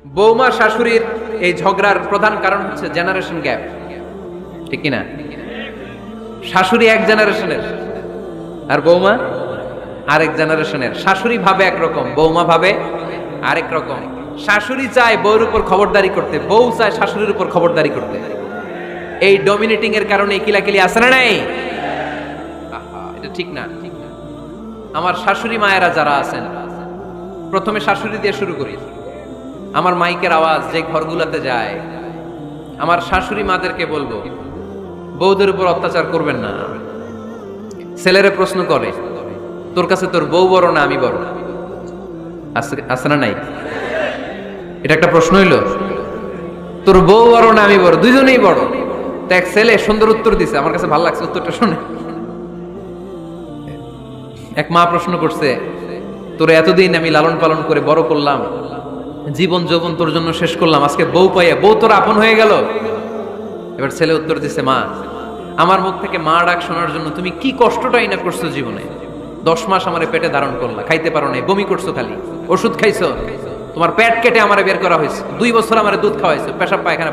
বৌমা শাশুড়ির এই ঝগড়ার প্রধান কারণ হচ্ছে জেনারেশন গ্যাপ, ঠিক কিনা? শাশুড়ি এক জেনারেশনের আর বৌমা আরেক জেনারেশনের। শাশুড়ি ভাবে একরকম, বৌমা ভাবে আরেক রকম। শাশুড়ি চায় বউর উপর খবরদারি করতে, বউ চায় শাশুড়ির উপর খবরদারি করতে। এই ডমিনেটিং এর কারণে কিলাকিলি আছে না নাই? এটা ঠিক না। আমার শাশুড়ি মায়েরা যারা আছেন, প্রথমে শাশুড়ি দিয়ে শুরু করি। আমার মাইকের আওয়াজ যে ঘরগুলোতে যায়, আমার শাশুড়ি মাদেরকে বলবো, বউদের উপর অত্যাচার করবেন না। ছেলেরা প্রশ্ন করে, তোর কাছে তোর বউ বড় না আমি বড়? আছে না নাই? এটা একটা প্রশ্ন হইল, তোর বউ বড় না আমি বড়? দুইজনেই বড়। তো এক ছেলে সুন্দর উত্তর দিছে, আমার কাছে ভালো লাগছে উত্তরটা শুনে। এক মা প্রশ্ন করছে, তোর এতদিন আমি লালন পালন করে বড় করলাম, জীবন যৌবন তোর জন্য শেষ করলাম, আজকে বউ পাইয়া বউ তোর আপন হয়ে গেল। এবার ছেলে উত্তর দিছে, মা, আমার মুখ থেকে মা ডাক শোনার জন্য তুমি কি কষ্টটাই না করছো জীবনে। 10 মাস আমারে পেটে ধারণ করলা, খাইতে পারো নাই, বমি করছো, খালি ওষুধ খাইছো, তোমার পেট কেটে আমারে বের করা হয়েছে, 2 বছর আমারে দুধ খাওয়াইছো, পেশাব পায়খানা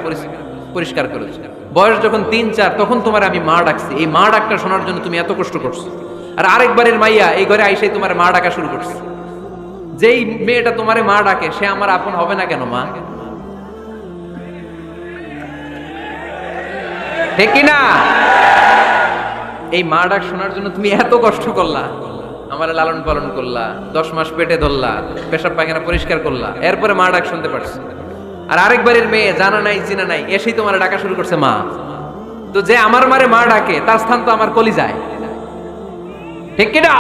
পরিষ্কার করেছো। বয়স যখন 3-4 তখন তোমার আমি মা ডাকছি, এই মা ডাকটা শোনার জন্য তুমি এত কষ্ট করছো। আর আরেকবারের মাইয়া এই ঘরে আইসাই তোমার মা ডাকা শুরু করছে। যেই মেয়েটা তোমারে মা ডাকে সে আমার আপন হবে না কেন মা? ঠিক কিনা? এই মা ডাক শোনার জন্য তুমি এত কষ্ট করলা, আমার লালন পালন করলা, 10 মাস পেটে ধরলা, পেশাব পায়খানা পরিষ্কার করলা, এরপরে মা ডাক শুনতে পারছি। আর আরেকবারের মেয়ে জানা নাই চিনা নাই এসেই তোমার ডাকা শুরু করছে মা। তো যে আমার মারে মা ডাকে তার স্থান তো আমার কলিজায়, ঠিক কিনা?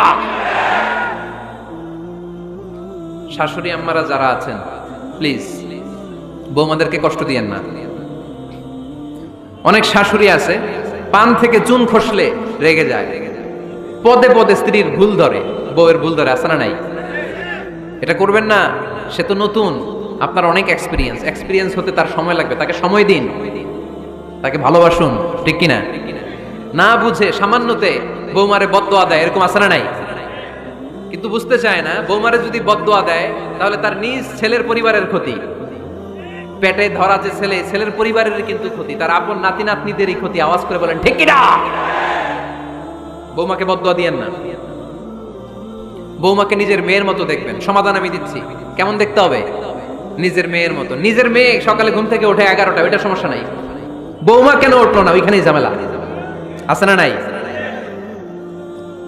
শাশুড়ি আম্মারা যারা আছেন, প্লিজ বৌমাদেরকে কষ্ট দিয়েন না। অনেক শাশুড়ি আছে পান থেকে চুন খসলে রেগে যায়, পদে পদে স্ত্রীর ভুল ধরে, বউয়ের ভুল ধরে, আছে না নাই? এটা করবেন না। সে তো নতুন, আপনার অনেক এক্সপিরিয়েন্স হতে তার সময় লাগবে, তাকে সময় দিন, তাকে ভালোবাসুন, ঠিক কিনা? না বুঝে সামান্যতে বৌমারে বদদোয়া দেয়, এরকম আছে না নাই? কিন্তু বুঝতে চায় না, বৌমারে যদি বদদোয়া দেয় তাহলে তার নিজ ছেলের পরিবারের ক্ষতি, পেটে ধরা যে ছেলে, ছেলের পরিবারের কিন্তু ক্ষতি, তার আপন নাতি নাতনিদেরই ক্ষতি। আওয়াজ করে বলেন ঠিক কিনা? বৌমাকে বদদোয়া দিয়েন না। বৌমাকে নিজের মেয়ের মতো দেখবেন। সমাধান আমি দিচ্ছি, কেমন দেখতে হবে? নিজের মেয়ের মতো। নিজের মেয়ে সকালে ঘুম থেকে ওঠে 11টা, ওইটা সমস্যা নাই। বৌমা কেন উঠলো না, ওইখানেই ঝামেলা, আছে না নাই?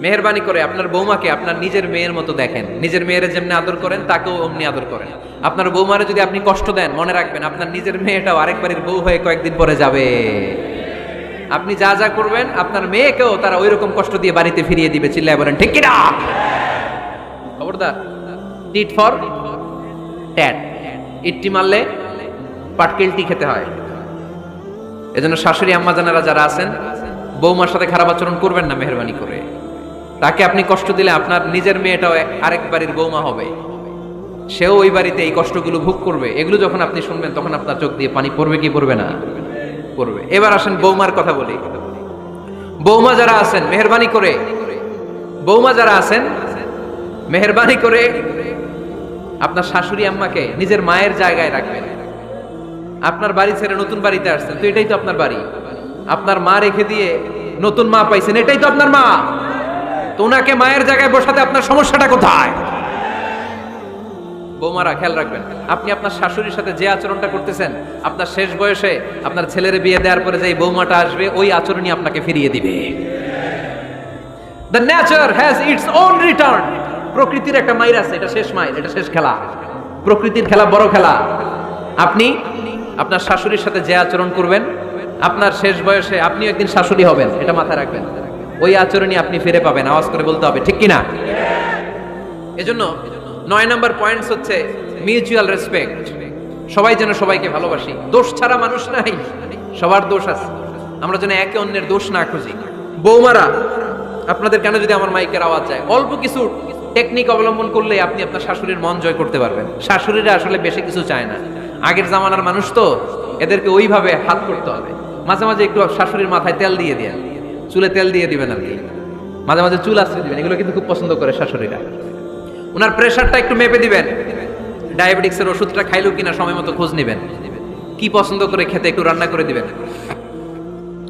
মেহেরবানি করে আপনার বৌমাকে আপনার নিজের মেয়ের মতো দেখেন। নিজের মেয়ের যেমনি আদর করেন তাকেও অমনি আদর করেন। আপনার বৌমারে যদি আপনি কষ্ট দেন, মনে রাখবেন আপনার নিজের মেয়েটাও আরেকবারের বউ হয়ে কয়েকদিন পরে যাবে। আপনি যা যা করবেন আপনার মেয়েকেও তারা ওইরকম কষ্ট দিয়ে বাড়িতে ফিরিয়ে দিবে। চিল্লায় বলেন ঠিক কিনা? খবরদার, টিট ফর ট্যাট, ইট্টি মারলে পাটকেলটি খেতে হয়। এজন্য শাশুড়ি আম্মা জানারা যারা আছেন, বৌমার সাথে খারাপ আচরণ করবেন না মেহেরবানি করে। তাকে আপনি কষ্ট দিলে আপনার নিজের মেয়েটাও আরেক বাড়ির বৌমা হবে, সেও ওই বাড়িতে এই কষ্টগুলো ভোগ করবে। এগুলো যখন আপনি শুনবেন তখন আপনার চোখ দিয়ে পানি পড়বে কি পড়বে না? পড়বে। এবার আসেন বৌমার কথা বলি। বৌমা যারা আছেন মেহেরবানি করে, বৌমা যারা আছেন মেহেরবানি করে আপনার শাশুড়ি আম্মাকে নিজের মায়ের জায়গায় রাখবেন। আপনার বাড়ি ছেড়ে নতুন বাড়িতে আসছেন, তো এটাই তো আপনার বাড়ি। আপনার মা রেখে দিয়ে নতুন মা পাইছেন, এটাই তো আপনার মা। তো ওনাকে মায়ের জায়গায় বসাতে আপনার সমস্যাটা কোথায়? বৌমারা খেয়াল রাখবেন, আপনি আপনার শাশুড়ির সাথে যে আচরণটা করতেছেন, আপনার শেষ বয়সে আপনার ছেলের বিয়ে দেওয়ার পরে যে বৌমাটা আসবে ওই আচরণই আপনাকে ফিরিয়ে দিবে। The nature has its own return. প্রকৃতির একটা মাইর আছে, এটা শেষ মাইর, এটা শেষ খেলা। প্রকৃতির খেলা বড় খেলা। আপনি আপনার শাশুড়ির সাথে যে আচরণ করবেন, আপনার শেষ বয়সে আপনি একদিন শাশুড়ি হবেন, এটা মাথায় রাখবেন। ওই আচরণই আপনি ফিরে পাবেন। আওয়াজ করে বলতে হবে ঠিক কিনা? এজন্য 9 নম্বর পয়েন্টস হচ্ছে মিউচুয়াল রেসপেক্ট। সবাই যেন সবাইকে ভালোবাসি। দোষ ছাড়া মানুষ নাই, সবার দোষ আছে। আমরা যেন একে অন্যের দোষ না খুঁজি। বৌমারা, আপনাদের কেন যদি আমার মাইকের আওয়াজ যায়, অল্প কিছু টেকনিক অবলম্বন করলে আপনি আপনার শাশুড়ির মন জয় করতে পারবেন। শাশুড়িরা আসলে বেশি কিছু চায় না, আগের জামানার মানুষ তো, এদেরকে ওইভাবে হাত করতে হবে। মাঝে মাঝে একটু শাশুড়ির মাথায় তেল দিয়ে দেন, চুলে তেল দিয়ে দিবেন আর কি, মাঝে মাঝে চুল আশ্রয় দিবেন, এগুলো কিন্তু খুব পছন্দ করে শাশুড়িরা। ওনার প্রেশারটা একটু মেপে দিবেন, ডায়াবেটিক্সের ওষুধটা খাইলো কিনা সময় মতো খোঁজ নেবেন, কি পছন্দ করে খেতে একটু রান্না করে দিবেন।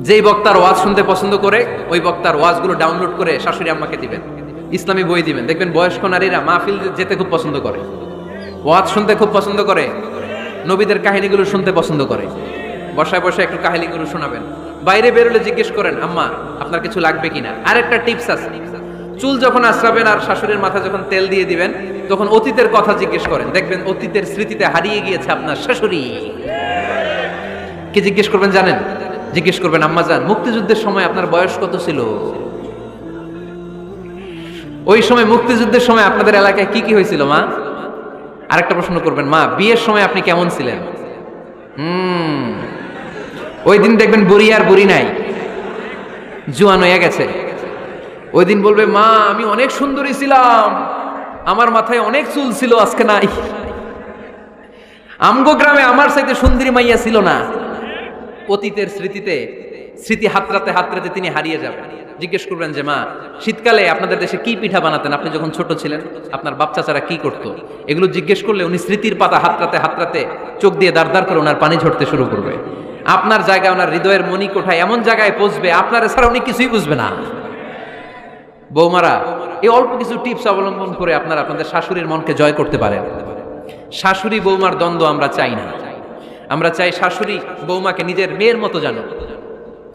যেই বক্তার ওয়াজ শুনতে পছন্দ করে ওই বক্তার ওয়াজগুলো ডাউনলোড করে শাশুড়ি আম্মাকে দিবেন, ইসলামী বই দিবেন। দেখবেন বয়স্ক নারীরা মাহফিল যেতে খুব পছন্দ করে, ওয়াজ শুনতে খুব পছন্দ করে, নবীদের কাহিনীগুলো শুনতে পছন্দ করে। বসায় বসায় একটু কাহিনীগুলো শোনাবেন। বাইরে বেরোলে জিজ্ঞেস করেন, আম্মা আপনার কিছু লাগবে কিনা। আরেকটা টিপস আছে, চুল যখন আশ্রাবেন আর শাশুড়ির মাথা যখন তেল দিয়ে দিবেন তখন অতীতের কথা জিজ্ঞেস করেন। দেখবেন অতীতের স্মৃতিতে হারিয়ে গিয়েছে আপনার শাশুড়ি। কি জিজ্ঞেস করবেন জানেন? জিজ্ঞেস করবেন, আম্মা জান মুক্তিযুদ্ধের সময় আপনার বয়স কত ছিল? ওই সময় মুক্তিযুদ্ধের সময় আপনাদের এলাকায় কি কি হয়েছিল মা? আরেকটা প্রশ্ন করবেন, মা বিয়ের সময় আপনি কেমন ছিলেন? ওই দিন দেখবেন বুড়ি আর বুড়ি নাই, জুয়ান হয়ে গেছে। ওই দিন বলবে, মা আমি অনেক সুন্দরী ছিলাম, আমার মাথায় অনেক চুল ছিল, আজকে নাই। আমগো গ্রামে আমার চাইতে সুন্দরী মাইয়া ছিল না। অতীতের স্মৃতিতে স্মৃতি হাতরাতে হাতরাতে তিনি হারিয়ে যাবেন। জিজ্ঞেস করবেন যে, মা শীতকালে আপনাদের দেশে কি পিঠা বানাতেন আপনি যখন ছোট ছিলেন? আপনার বাপ চাচারা কি করতো? এগুলো জিজ্ঞেস করলে উনি স্মৃতির পাতা হাতরাতে হাতরাতে চোখ দিয়ে দাঁড় দাঁড় করে ওনার পানি ঝরতে শুরু করবে। আপনার জায়গায় ওনার হৃদয়ের মনি কোঠায় এমন জায়গায় পৌঁছবে আপনার ছাড়া উনি কিছুই বুঝবে না। বৌমারা, এই অল্প কিছু টিপস অবলম্বন করে আপনারা আপনাদের শাশুড়ির মনকে জয় করতে পারেন। শাশুড়ি বৌমার দ্বন্দ্ব আমরা চাই না। আমরা চাই শাশুড়ি বৌমাকে নিজের মেয়ের মতো জানো,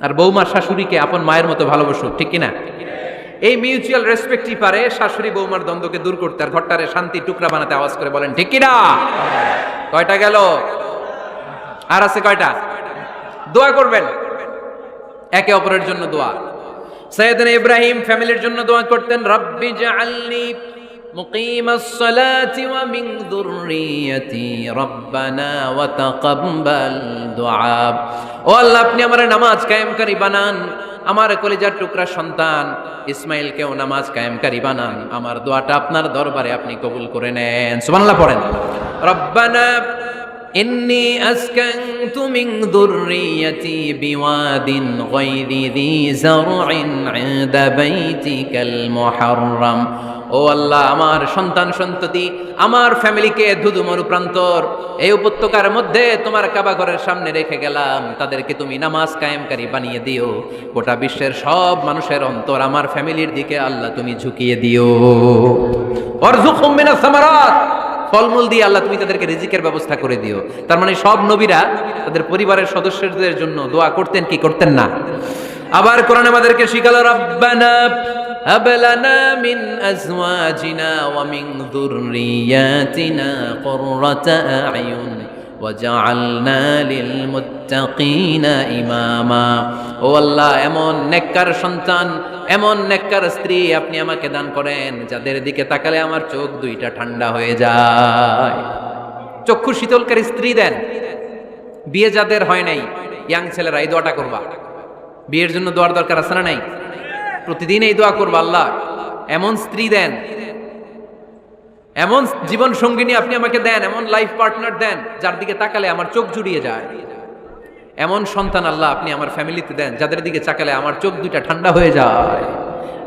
আর বৌমা শাশুড়িকে আপন মায়ের মতো ভালোবাসুক, ঠিক কিনা? এই মিউচুয়াল রেসপেক্টই পারে শাশুড়ি বৌমার দ্বন্দ্বকে দূর করতে আর ঘরটারে শান্তি টুকরা বানাতে। আওয়াজ করে বলেন ঠিক কিনা? কয়টা গেল? আর আছে কয়টা? দোয়া করবেন একে অপরের জন্য। দোয়া সাইয়েদনা ইব্রাহিম ফ্যামিলির জন্য দোয়া করতেন, রব্বি জাআলনি মুকিমাস সালাতি ওয়া মিন যুররিয়াতি রব্বানা ওয়া তাকাব্বাল দুআ। ও আল্লাহ, আপনি আমার নামাজ কায়েমকারী বানান, আমার কলিজার টুকরা সন্তান ইসমাইলকেও নামাজ কায়েমকারী বানান। আমার দোয়াটা আপনার দরবারে আপনি কবুল করে নেন। সুবহানাল্লাহ পড়েন। রব্বানা إني أسكنت من ذريتي بواد غير ذي زرع عند بيتك المحرم। ও আল্লাহ, আমার সন্তান সন্ততি আমার ফ্যামিলিকে ধুধুমরু প্রান্তর এই উপত্যকার মধ্যে তোমার কাবা ঘরের সামনে রেখে গেলাম, তাদেরকে তুমি নামাজ কায়েমকারী বানিয়ে দিও। গোটা বিশ্বের সব মানুষের অন্তর আমার ফ্যামিলির দিকে আল্লাহ তুমি ঝুঁকিয়ে দিও। ওয়ারযুকহুম মিনাস সামারাত, ফলমূল দিয়ে আল্লাহ তুমি তাদেরকে রিজিকের ব্যবস্থা করে দিও। তার মানে সব নবীরা তাদের পরিবারের সদস্যদের জন্য দোয়া করতেন কি করতেন না? আবার কোরআন আমাদেরকে শিখালো, রব্বানা হাব লানা মিন আজওয়াজিনা ওয়া মিন যুররিয়াতিনা কুররাতা আ'য়ুন ওয়াজআলনা লিল মুত্তাকিনা ইমামা। ও আল্লাহ, এমন নেককার সন্তান, এমন নেককার স্ত্রী আপনি আমাকে দান করেন যাদের দিকে তাকালে আমার চোখ দুইটা ঠান্ডা হয়ে যায়। চক্ষু শীতলকারী স্ত্রী দেন। বিয়ে যাদের হয় নাই, ইয়াং ছেলেরা এই দোয়াটা করবা। বিয়ের জন্য দোয়ার দরকার আছে না নাই? প্রতিদিন এই দোয়া করবা, আল্লাহ এমন স্ত্রী দেন, এমন জীবন সঙ্গিনী আপনি আমাকে দেন, এমন লাইফ পার্টনার দেন যার দিকে তাকালে আমার চোখ জুড়িয়ে যায়। এমন সন্তান আল্লাহ আপনি আমার ফ্যামিলিতে দেন যাদের দিকে তাকালে আমার চোখ দুইটা ঠান্ডা হয়ে যায়।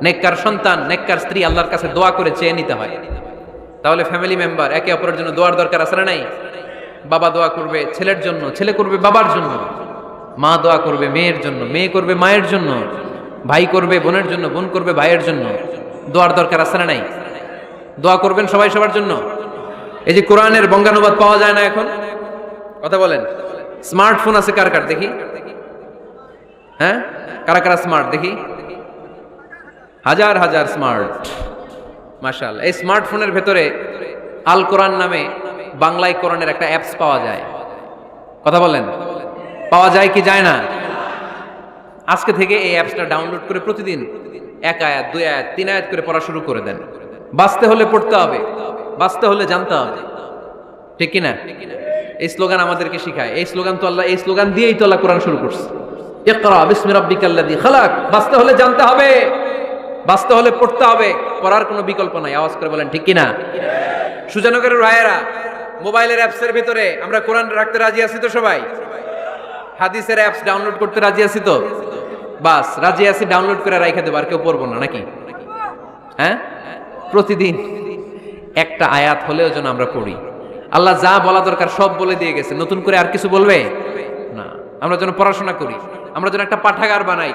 নেককার সন্তান, নেককার স্ত্রী আল্লাহর কাছে দোয়া করে চেয়ে নিতে হয়। তাহলে ফ্যামিলি মেম্বার একে অপরের জন্য দোয়ার দরকার আছে না নাই? বাবা দোয়া করবে ছেলের জন্য, ছেলে করবে বাবার জন্য, মা দোয়া করবে মেয়ের জন্য, মেয়ে করবে মায়ের জন্য, ভাই করবে বোনের জন্য, বোন করবে ভাইয়ের জন্য। দোয়ার দরকার আছে না নাই? দোয়া করবেন সবাই সবার জন্য। এই যে কোরআনের বঙ্গানুবাদ পাওয়া যায় না এখন, কথা বলেন। স্মার্টফোন আছে কার কার দেখি? হ্যাঁ, কারা কারা স্মার্ট দেখি? হাজার হাজার স্মার্ট, মাশাআল্লাহ। এই স্মার্টফোনের ভেতরে আল কোরআন নামে বাংলায় কোরআনের একটা অ্যাপস পাওয়া যায়। কথা বলেন, পাওয়া যায় কি যায় না? আজকে থেকে এই অ্যাপসটা ডাউনলোড করে প্রতিদিন এক আয়াত, দুই আয়াত, তিন আয়াত করে পড়া শুরু করে দেন। বাঁচতে হলে পড়তে হবে, বাঁচতে হলে জানতে হবে, ঠিক কিনা? এই স্লোগান আমাদেরকে শিখায়। এই স্লোগান তো আল্লাহ, এই স্লোগান দিয়েই তো আল্লাহ কোরআন শুরু করছে, ইকরা বিসমি রাব্বিকাল্লাযী খালাক। বাঁচতে হলে জানতে হবে, বাঁচতে হলে পড়তে হবে, পড়ার কোনো বিকল্প নাই। আওয়াজ করে বলেন ঠিক কিনা? সুজানগরের রায়েরা, মোবাইলের অ্যাপসের ভিতরে আমরা কোরআন রাখতে রাজি আছি তো সবাই? হাদিসের অ্যাপস ডাউনলোড করতে রাজি আছি তো? বাস রাজি আছি, ডাউনলোড করে রাইখা দেব, আর কেউ পড়বো না নাকি? হ্যাঁ, প্রতিদিন একটা আয়াত হলেও যেন আমরা পড়ি। আল্লাহ যা বলা দরকার সব বলে দিয়ে গেছে, নতুন করে আর কিছু বলবে না। আমরা যেন পড়াশোনা করি, আমরা যেন একটা পাঠাগার বানাই।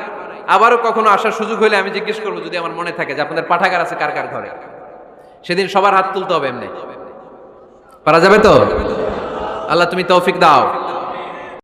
আবারও কখনো আসার সুযোগ হলে আমি জিজ্ঞেস করবো, যদি আমার মনে থাকে, যে আপনাদের পাঠাগার আছে কার কার ঘরে। সেদিন সবার হাত তুলতে হবে, এমনি পারা যাবে তো? আল্লাহ তুমি তৌফিক দাও।